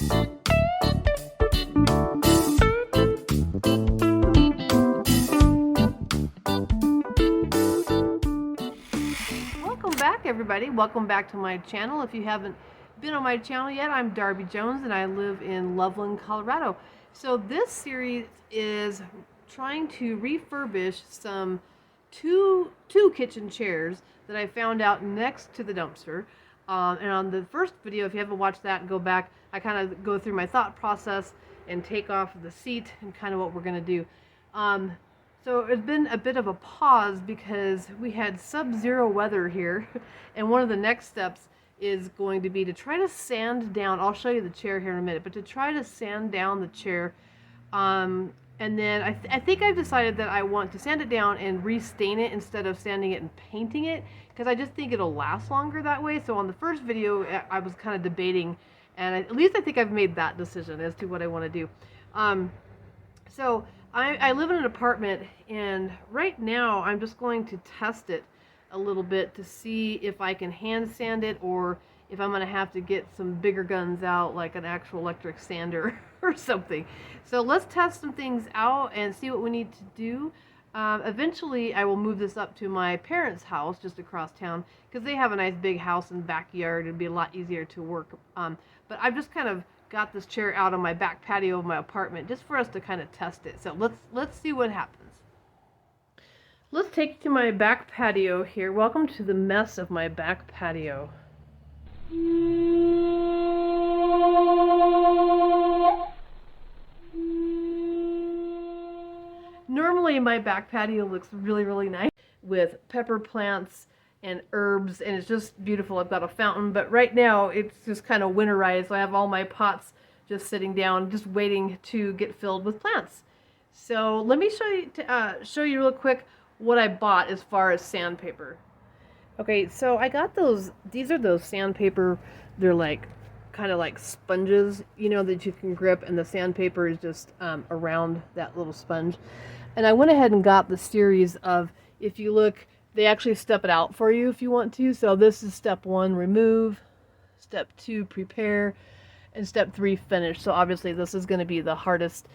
Welcome back, everybody. Welcome back to my channel. If you haven't been on my channel yet, I'm Darby Jones and I live in Loveland, Colorado. So this series is trying to refurbish some two kitchen chairs that I found out next to the dumpster. And on the first video, if you haven't watched that, go back. I kind of go through my thought process and take off the seat and kind of what we're going to do. So it's been a bit of a pause because we had sub-zero weather here, and one of the next steps is going to be to try to sand down, I'll show you the chair here in a minute, but to try to sand down the chair. And then I think I've decided that I want to sand it down and restain it instead of sanding it and painting it, because I just think it'll last longer that way. So on the first video, I was kind of debating, and at least I think I've made that decision as to what I want to do. So I live in an apartment, and right now I'm just going to test it a little bit to see if I can hand sand it or if I'm going to have to get some bigger guns out, like an actual electric sander or something. So let's test some things out and see what we need to do. Eventually I will move this up to my parents' house just across town because they have a nice big house and backyard. It'd be a lot easier to work. But I've just kind of got this chair out on my back patio of my apartment just for us to kind of test it. So let's see what happens. Let's take you to my back patio here. Welcome to the mess of my back patio. Normally my back patio looks really nice with pepper plants and herbs, and it's just beautiful. I've got a fountain, but right now it's just kind of winterized. So I have all my pots just sitting down, just waiting to get filled with plants. So let me show you real quick what I bought as far as sandpaper. Okay, so I got those. These are those sandpaper. They're like kind of like sponges, you know, that you can grip, and the sandpaper is just around that little sponge. And I went ahead and got the series of, if you look, they actually step it out for you if you want to. So this is step 1, remove, step 2, prepare, and step 3, finish. So obviously this is going to be the hardest,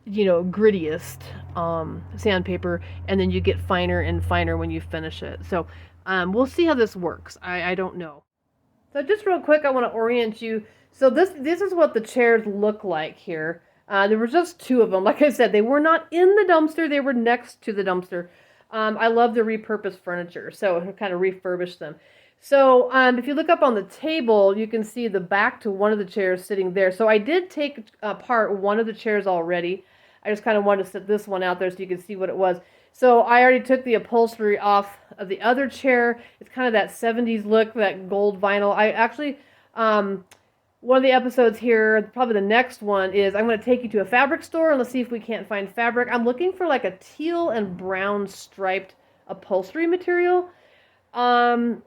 you know, grittiest sandpaper, and then you get finer and finer when you finish it. So we'll see how this works. I don't know. So just real quick, I want to orient you. So this is what the chairs look like here. There were just 2 of them. Like I said, they were not in the dumpster. They were next to the dumpster. I love the repurposed furniture, so I kind of refurbished them. So if you look up on the table, you can see the back to one of the chairs sitting there. So I did take apart one of the chairs already. I just kind of wanted to set this one out there so you can see what it was. So I already took the upholstery off of the other chair. It's kind of that 70s look, that gold vinyl. I actually, one of the episodes here, probably the next one, is I'm going to take you to a fabric store and let's see if we can't find fabric. I'm looking for like a teal and brown striped upholstery material. And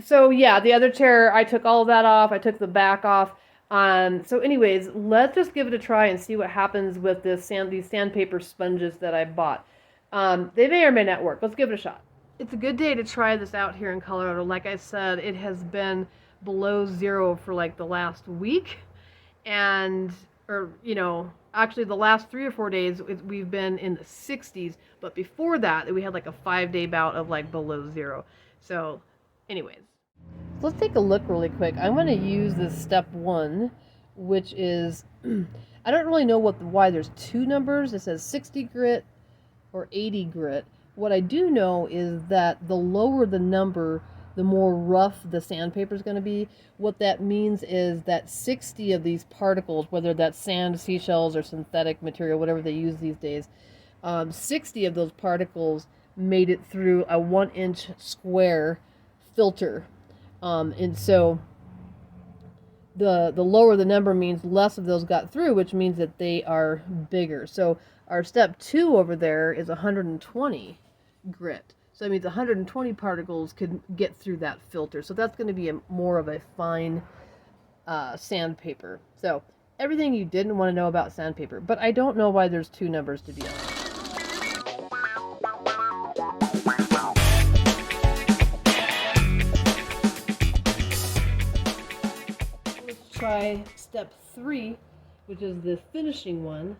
so yeah, the other chair, I took all of that off. I took the back off. So anyways, let's just give it a try and see what happens with these sandpaper sponges that I bought. They may or may not work. Let's give it a shot. It's a good day to try this out here in Colorado. Like I said, it has been below 0 for like the last week, and you know, actually the last 3 or 4 days we've been in the 60s, but before that we had like a 5-day bout of like below 0. So anyways, let's take a look really quick. I'm going to use this step 1, which is I don't really know why there's 2 numbers. It says 60 grit or 80 grit. What I do know is that the lower the number, the more rough the sandpaper is going to be. What that means is that 60 of these particles, whether that's sand, seashells, or synthetic material, whatever they use these days, 60 of those particles made it through a 1-inch square filter. And so the lower the number means less of those got through, which means that they are bigger. So our step 2 over there is 120 grit. So that means 120 particles could get through that filter. So that's going to be more of a fine sandpaper. So everything you didn't want to know about sandpaper. But I don't know why there's 2 numbers, to be honest. try step 3, which is the finishing one,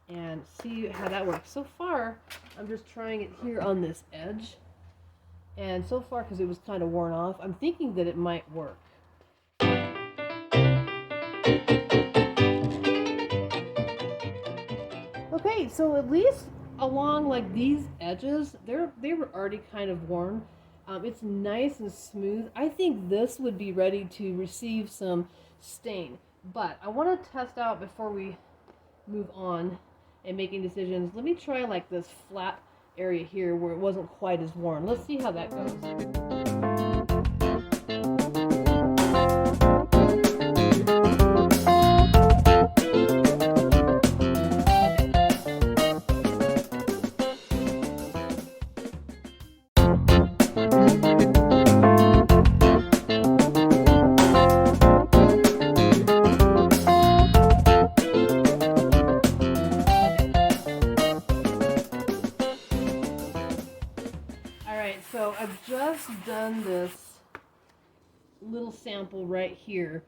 and see how that works. So far, I'm just trying it here on this edge. And so far, because it was kind of worn off, I'm thinking that it might work. Okay, so at least along like these edges, they were already kind of worn. It's nice and smooth. I think this would be ready to receive some stain. But I want to test out before we move on and making decisions. Let me try like this flat area here where it wasn't quite as worn. Let's see how that goes. So I've just done this little sample right here,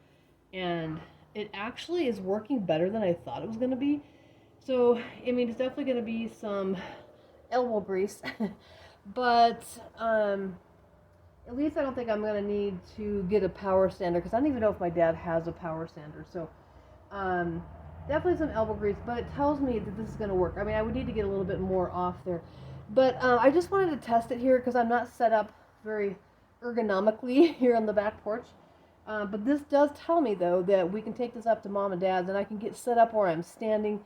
and it actually is working better than I thought it was going to be. So, I mean, it's definitely going to be some elbow grease, but at least I don't think I'm going to need to get a power sander, because I don't even know if my dad has a power sander. So, definitely some elbow grease, but it tells me that this is going to work. I mean, I would need to get a little bit more off there. But I just wanted to test it here because I'm not set up very ergonomically here on the back porch. But this does tell me, though, that we can take this up to Mom and Dad's, and I can get set up where I'm standing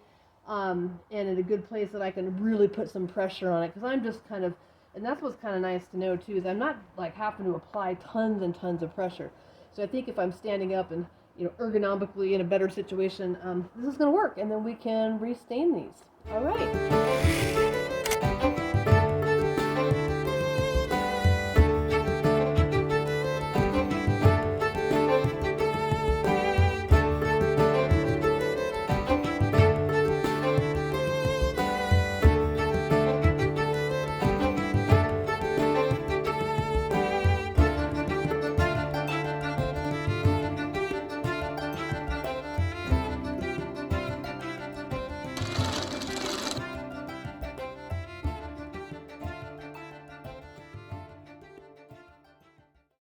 and in a good place that I can really put some pressure on it. Because I'm just kind of, and that's what's kind of nice to know, too, is I'm not like having to apply tons and tons of pressure. So I think if I'm standing up and, you know, ergonomically in a better situation, this is going to work. And then we can restain these. All right.